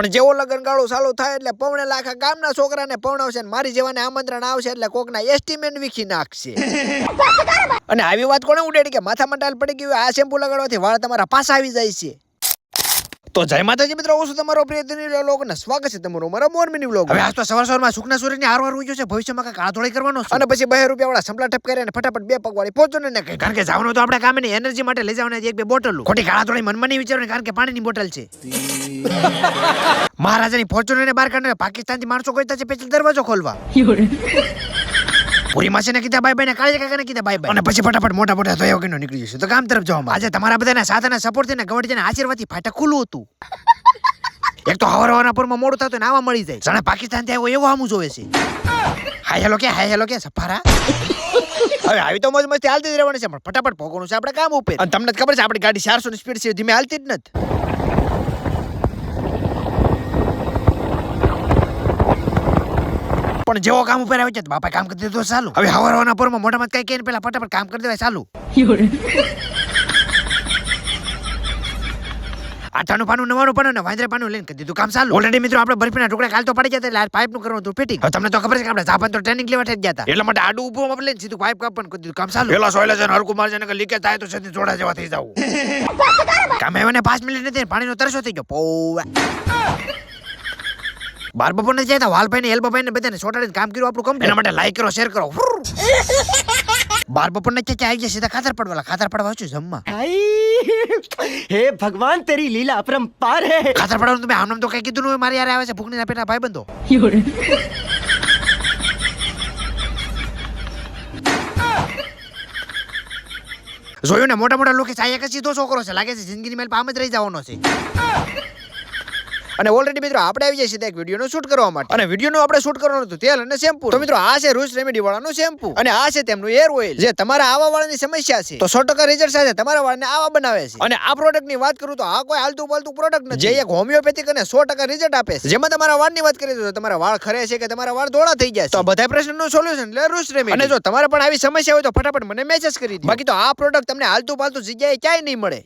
પણ જેવો લગન ગાળો ચાલુ થાય એટલે પવણે લાખા ગામના છોકરાને પવણાવશે ને મારી જેવાને આમંત્રણ આવશે એટલે કોકના એસ્ટિમેટ વિખી નાખશે. અને આવી વાત કોને ઉડાડી કે માથામાં ડાલ પડી ગયું આ શેમ્પુ લગાડવાથી વાળ તમારા પાછા આવી જાય છે. તો જય માતાજી મિત્રો, હું છું તમારો પ્રિય દિનેશ વ્લોગ ને સ્વાગત છે તમારું મારા મોરમીની વ્લોગ. હવે આજ તો સવારમાં સુખના સૂર્યની હારવાર ઉગ્યો છે, ભવિષ્યમાં કાંઈક આધોળી કરવાનો છે અને પછી 2 રૂપિયા વાળા સંપલા ઠપ કરીને ફટાફટ 2 પગ વાળી પહોંચો ને કહે, કારણ કે જવાનું તો આપણે કામે ની એનર્જી માટે લઈ જવાના 1-2 બોટલ. ખોટી કાળાધોળી મનમાં નહીં વિચારવાની, કારણ કે પાણીની બોટલ છે. મહારાજાની ફોર્ચ્યુનર ને બહાર કાઢને પાકિસ્તાનથી માણસો કોઈ છે પેચલ દરવાજો ખોલવા. પૂરી માસીને કીધા બાય બાય ને કાળીયા કાકાને કીધા બાય બાય અને પછી ફટાફટ મોટા મોટા ધોયા વગરનો નીકળી જશે તો કામ તરફ જવામાં. આજે તમારા બધાના સાથ અને સપોર્ટ થી ને ગવડજીના આશીર્વાદથી ફાટા ખુલ્લું હતું. એક તો હવારના પૂરમાં મોડું થતું ને આવા મળી જાય જાણે પાકિસ્તાન થી આવ્યો એવો આમું જોવે છે. હાય હેલો કે સફારા. હવે આવી તો મોજ મસ્તી હાલતી જ રહેવાની છે, પણ ફટાફટ ભોગવાનું છે આપણે કામ ઉપર. અને તમને ખબર છે આપણી ગાડી 400 ની સ્પીડ છે, ધીમે હાલતી જ નથી. પણ જેવો કામ ઉપર આવે છે બાપા કામ કરી દીધું ચાલુ. હવે હવારના પૂરમાં મોઢામાં કઈ કહીને પેલા ફટાફટ કામ કરી દેવાય ચાલુ. આઠાનું પાનું 99 પાનું ને વાંદરે પાનું લઈને કરી દીધું કામ ચાલુ. ઓલરેડી મિત્રો આપણે બરફીના ટુકડા કાલ તો પડી જતા એટલે પાઇપ નું કરવાનું હતું ફિટિંગ. હવે તમને તો ખબર છે કે આપણે જાપાન તો ટ્રેનિંગ લેવા થઈ ગયા હતા, એટલા માટે આડું ઊભું આપણે લઈને સીધું પાઇપ કાપવાનું કરી દીધું કામ ચાલુ. પેલા સોયલા છે હરકુ મારજે ને લીકેજ થાય તો સીધી જોડા જેવા થઈ જાવ. કામ એવાને 5 મિનિટ નથી પાણીનો તરસો થઈ ગયો પોવા. બાર બપોર ને જાય વાલભાઈ ને એલબાભાઈ ને બધાને સોટાડીને કામ કર્યું આપણું કમ્પ્લીટ. એના માટે લાઈક કરો, શેર કરો. બાર બપોર ને આવી ગયા સીધા ખાતર પડવા છું જમવા. हे भगवान तेरी लीला अपरंपार है. ખાતર પડવાનું તમે આમ તો કઈ કીધું ન હોય, મારી યાર આવે છે ભૂખની પેટા ભાઈ બંધો. જોયું ને મોટા મોટા લોકો ચાયા કે સીધો છોકરો છે, લાગે છે જિંદગીની મેલ આમ જ રહી જવાનો છે. અને ઓલરેડી મિત્રો આપણે આવી જાય સીધા એક વિડીયોનો શૂટ કરવા માટે. અને વિડીયોનું આપણે શૂટ કરવાનું હતું તેલ અને શેમ્પુ. તો મિત્રો આ છે રૂસ રેમેડી વાળાનું શેમ્પુ અને આ છે તેમનું હેર ઓઇલ, જે તમારા આવા વાળની સમસ્યા છે તો 100% રિઝલ્ટ સાથે તમારા વાળને આવા બનાવે છે. અને આ પ્રોડક્ટની વાત કરું તો આ કોઈ હાલતું પાલતું પ્રોડક્ટ નથી, જે એક હોમિયોપેથિક અને 100% રિઝલ્ટ આપે છે. જેમાં તમારા વાળની વાત કરીએ તો તમારા વાળ ખરે છે કે તમારા વાળ ધોળા થઈ જાય છે, તો બધા પ્રશ્નનું સોલ્યુશન એટલે રૂસ રેમેડી. અને જો તમારે પણ આવી સમસ્યા હોય તો ફટાફટ મને મેસેજ કરી દો, બાકી તો આ પ્રોડક્ટ તમને હાલતું પાલતું જગ્યાએ ક્યાંય નહીં મળે.